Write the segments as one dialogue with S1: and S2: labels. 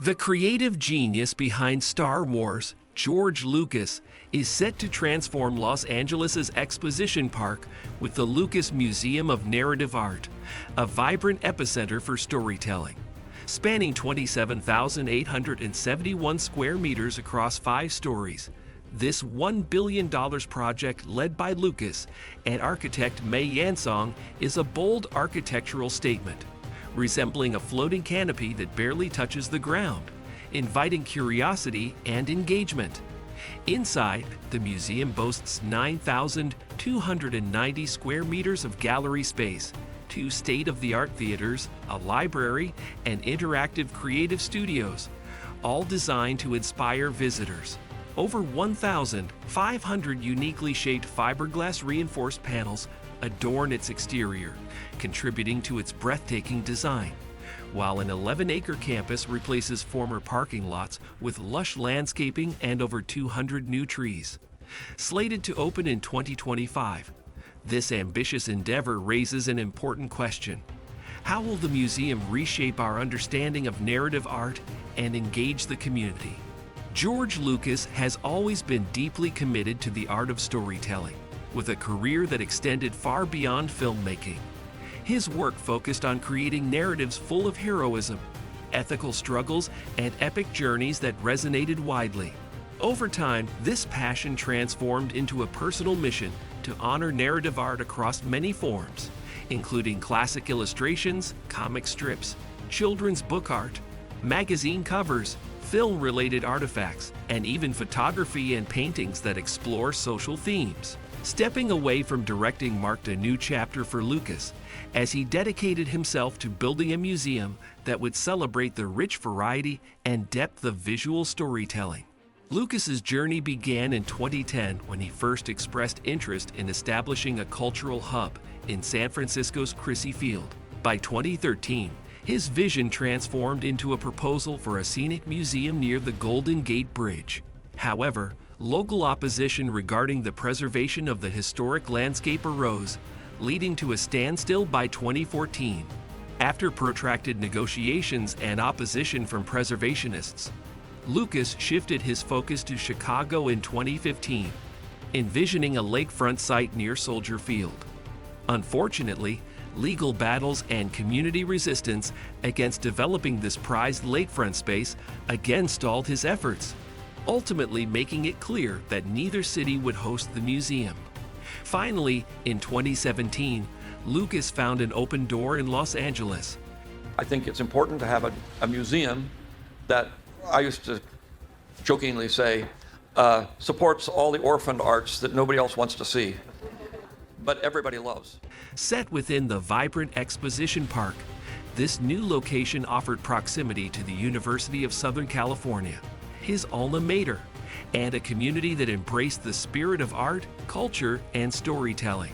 S1: The creative genius behind Star Wars, George Lucas, is set to transform Los Angeles' Exposition Park with the Lucas Museum of Narrative Art, a vibrant epicenter for storytelling. Spanning 27,871 square meters across 5 stories, this $1 billion project led by Lucas and architect Mei Yansong is a bold architectural statement, resembling a floating canopy that barely touches the ground, inviting curiosity and engagement. Inside, the museum boasts 9,290 square meters of gallery space, 2 state-of-the-art theaters, a library, and interactive creative studios, all designed to inspire visitors. Over 1,500 uniquely shaped fiberglass reinforced panels adorn its exterior, contributing to its breathtaking design, while an 11-acre campus replaces former parking lots with lush landscaping and over 200 new trees. Slated to open in 2025, this ambitious endeavor raises an important question. How will the museum reshape our understanding of narrative art and engage the community? George Lucas has always been deeply committed to the art of storytelling, with a career that extended far beyond filmmaking. His work focused on creating narratives full of heroism, ethical struggles, and epic journeys that resonated widely. Over time, this passion transformed into a personal mission to honor narrative art across many forms, including classic illustrations, comic strips, children's book art, magazine covers, film-related artifacts, and even photography and paintings that explore social themes. Stepping away from directing marked a new chapter for Lucas, as he dedicated himself to building a museum that would celebrate the rich variety and depth of visual storytelling. Lucas's journey began in 2010 when he first expressed interest in establishing a cultural hub in San Francisco's Crissy Field. By 2013, his vision transformed into a proposal for a scenic museum near the Golden Gate Bridge. However, local opposition regarding the preservation of the historic landscape arose, leading to a standstill by 2014. After protracted negotiations and opposition from preservationists, Lucas shifted his focus to Chicago in 2015, envisioning a lakefront site near Soldier Field. Unfortunately, legal battles and community resistance against developing this prized lakefront space again stalled his efforts, ultimately making it clear that neither city would host the museum. Finally, in 2017, Lucas found an open door in Los Angeles.
S2: I think it's important to have a museum that I used to jokingly say supports all the orphaned arts that nobody else wants to see, but everybody loves.
S1: Set within the vibrant Exposition Park, this new location offered proximity to the University of Southern California, his alma mater, and a community that embraced the spirit of art, culture, and storytelling.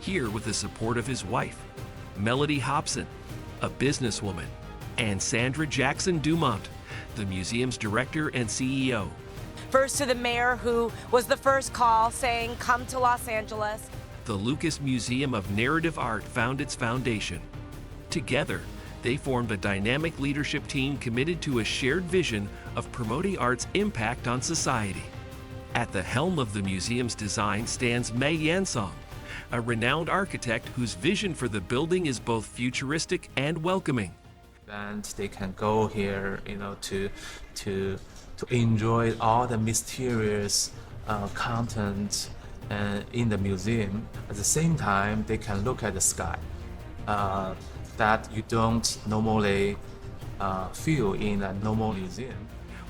S1: Here with the support of his wife, Melody Hobson, a businesswoman, and Sandra Jackson Dumont, the museum's director and CEO.
S3: First to the mayor, who was the first call saying, "Come to Los Angeles."
S1: The Lucas Museum of Narrative Art found its foundation. Together, they formed a dynamic leadership team committed to a shared vision of promoting art's impact on society. At the helm of the museum's design stands Mei Yansong, a renowned architect whose vision for the building is both futuristic and welcoming.
S4: And they can go here, to enjoy all the mysterious content in the museum. At the same time, they can look at the sky that you don't normally feel in a normal museum.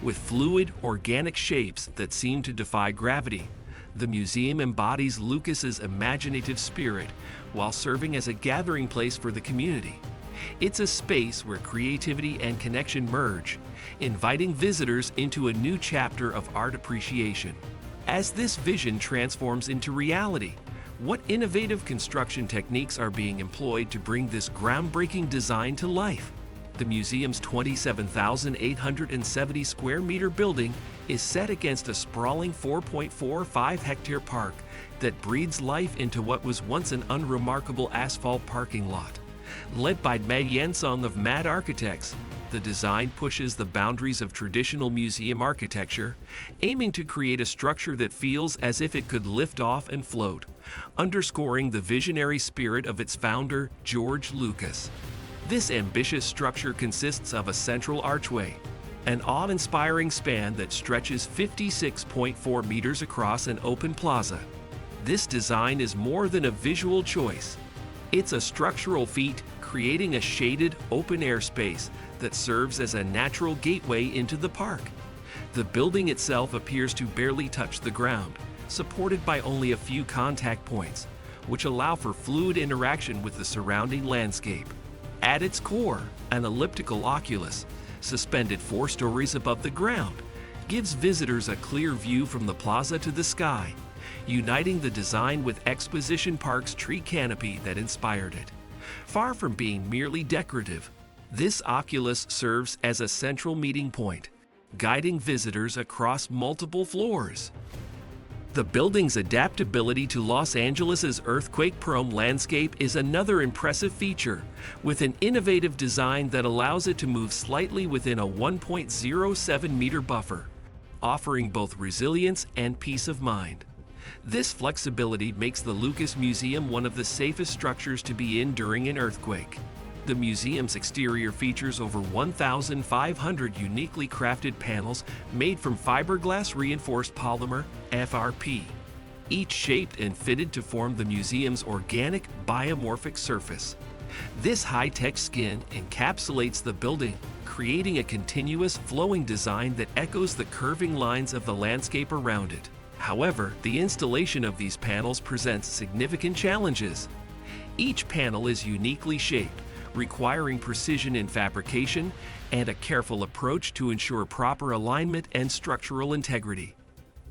S1: With fluid, organic shapes that seem to defy gravity, the museum embodies Lucas's imaginative spirit while serving as a gathering place for the community. It's a space where creativity and connection merge, inviting visitors into a new chapter of art appreciation. As this vision transforms into reality, what innovative construction techniques are being employed to bring this groundbreaking design to life? The museum's 27,870 square meter building is set against a sprawling 4.45 hectare park that breathes life into what was once an unremarkable asphalt parking lot. Led by Mei Yansong of Mad Architects, The design pushes the boundaries of traditional museum architecture, aiming to create a structure that feels as if it could lift off and float, underscoring the visionary spirit of its founder, George Lucas. This ambitious structure consists of a central archway, an awe-inspiring span that stretches 56.4 meters across an open plaza. This design is more than a visual choice. It's a structural feat, creating a shaded, open-air space that serves as a natural gateway into the park. The building itself appears to barely touch the ground, supported by only a few contact points, which allow for fluid interaction with the surrounding landscape. At its core, an elliptical oculus, suspended 4 stories above the ground, gives visitors a clear view from the plaza to the sky, uniting the design with Exposition Park's tree canopy that inspired it. Far from being merely decorative, this oculus serves as a central meeting point, guiding visitors across multiple floors. The building's adaptability to Los Angeles' earthquake-prone landscape is another impressive feature, with an innovative design that allows it to move slightly within a 1.07-meter buffer, offering both resilience and peace of mind. This flexibility makes the Lucas Museum one of the safest structures to be in during an earthquake. The museum's exterior features over 1,500 uniquely crafted panels made from fiberglass reinforced polymer, FRP, each shaped and fitted to form the museum's organic biomorphic surface. This high-tech skin encapsulates the building, creating a continuous flowing design that echoes the curving lines of the landscape around it. However, the installation of these panels presents significant challenges. Each panel is uniquely shaped, requiring precision in fabrication and a careful approach to ensure proper alignment and structural integrity.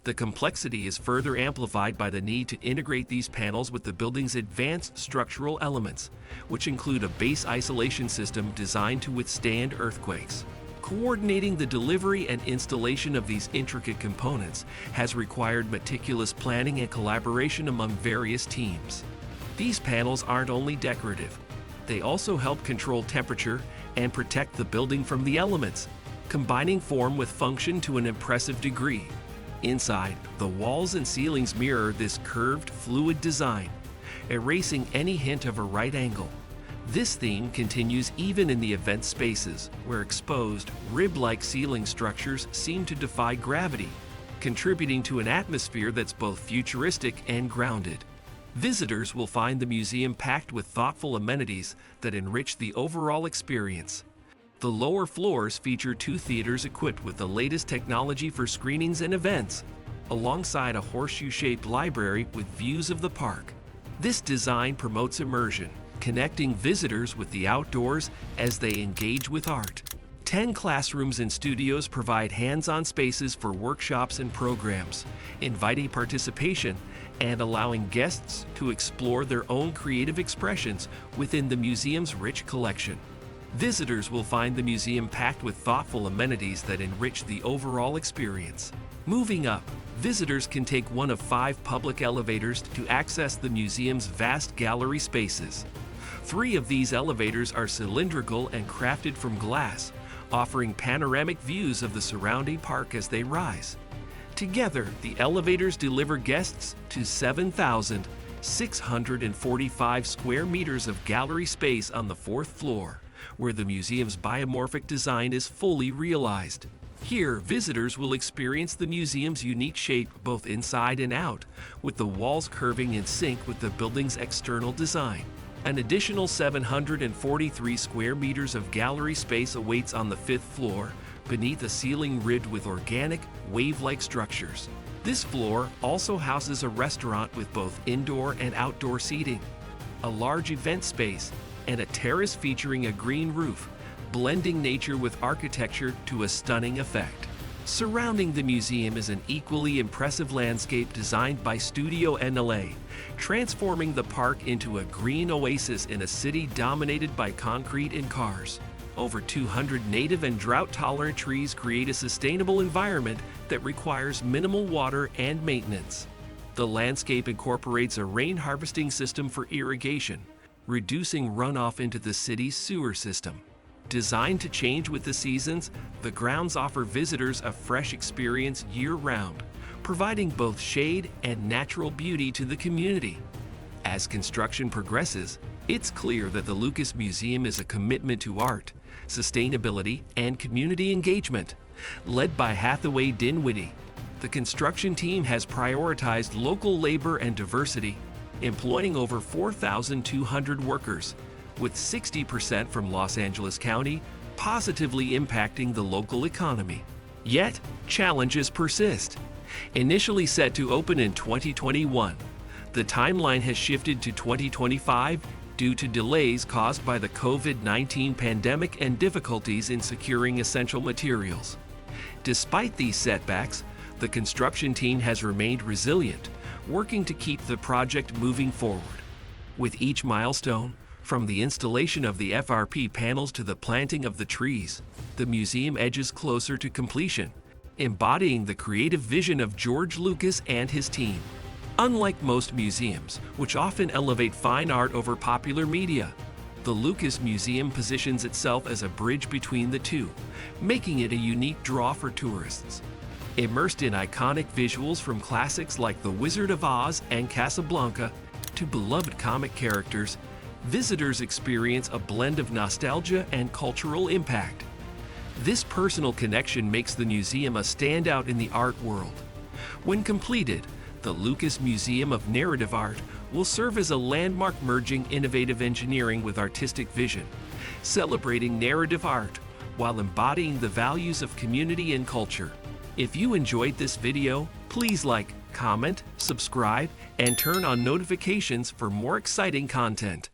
S1: The complexity is further amplified by the need to integrate these panels with the building's advanced structural elements, which include a base isolation system designed to withstand earthquakes. Coordinating the delivery and installation of these intricate components has required meticulous planning and collaboration among various teams. These panels aren't only decorative, they also help control temperature and protect the building from the elements, combining form with function to an impressive degree. Inside, the walls and ceilings mirror this curved, fluid design, erasing any hint of a right angle. This theme continues even in the event spaces, where exposed, rib-like ceiling structures seem to defy gravity, contributing to an atmosphere that's both futuristic and grounded. Visitors will find the museum packed with thoughtful amenities that enrich the overall experience. The lower floors feature 2 theaters equipped with the latest technology for screenings and events, alongside a horseshoe-shaped library with views of the park. This design promotes immersion, connecting visitors with the outdoors as they engage with art. 10 classrooms and studios provide hands-on spaces for workshops and programs, inviting participation and allowing guests to explore their own creative expressions within the museum's rich collection. Visitors will find the museum packed with thoughtful amenities that enrich the overall experience. Moving up, visitors can take one of 5 public elevators to access the museum's vast gallery spaces. 3 of these elevators are cylindrical and crafted from glass, offering panoramic views of the surrounding park as they rise. Together, the elevators deliver guests to 7,645 square meters of gallery space on the 4th floor, where the museum's biomorphic design is fully realized. Here, visitors will experience the museum's unique shape both inside and out, with the walls curving in sync with the building's external design. An additional 743 square meters of gallery space awaits on the 5th floor, beneath a ceiling ribbed with organic, wave-like structures. This floor also houses a restaurant with both indoor and outdoor seating, a large event space, and a terrace featuring a green roof, blending nature with architecture to a stunning effect. Surrounding the museum is an equally impressive landscape designed by Studio NLA, transforming the park into a green oasis in a city dominated by concrete and cars. Over 200 native and drought-tolerant trees create a sustainable environment that requires minimal water and maintenance. The landscape incorporates a rain harvesting system for irrigation, reducing runoff into the city's sewer system. Designed to change with the seasons, the grounds offer visitors a fresh experience year-round, providing both shade and natural beauty to the community. As construction progresses, it's clear that the Lucas Museum is a commitment to art, sustainability, and community engagement. Led by Hathaway Dinwiddie, the construction team has prioritized local labor and diversity, employing over 4,200 workers, with 60% from Los Angeles County, positively impacting the local economy. Yet, challenges persist. Initially set to open in 2021, the timeline has shifted to 2025 due to delays caused by the COVID-19 pandemic and difficulties in securing essential materials. Despite these setbacks, the construction team has remained resilient, working to keep the project moving forward. With each milestone, from the installation of the FRP panels to the planting of the trees, the museum edges closer to completion, embodying the creative vision of George Lucas and his team. Unlike most museums, which often elevate fine art over popular media, the Lucas Museum positions itself as a bridge between the two, making it a unique draw for tourists. Immersed in iconic visuals from classics like The Wizard of Oz and Casablanca to beloved comic characters, visitors experience a blend of nostalgia and cultural impact. This personal connection makes the museum a standout in the art world. When completed, the Lucas Museum of Narrative Art will serve as a landmark merging innovative engineering with artistic vision, celebrating narrative art while embodying the values of community and culture. If you enjoyed this video, please like, comment, subscribe, and turn on notifications for more exciting content.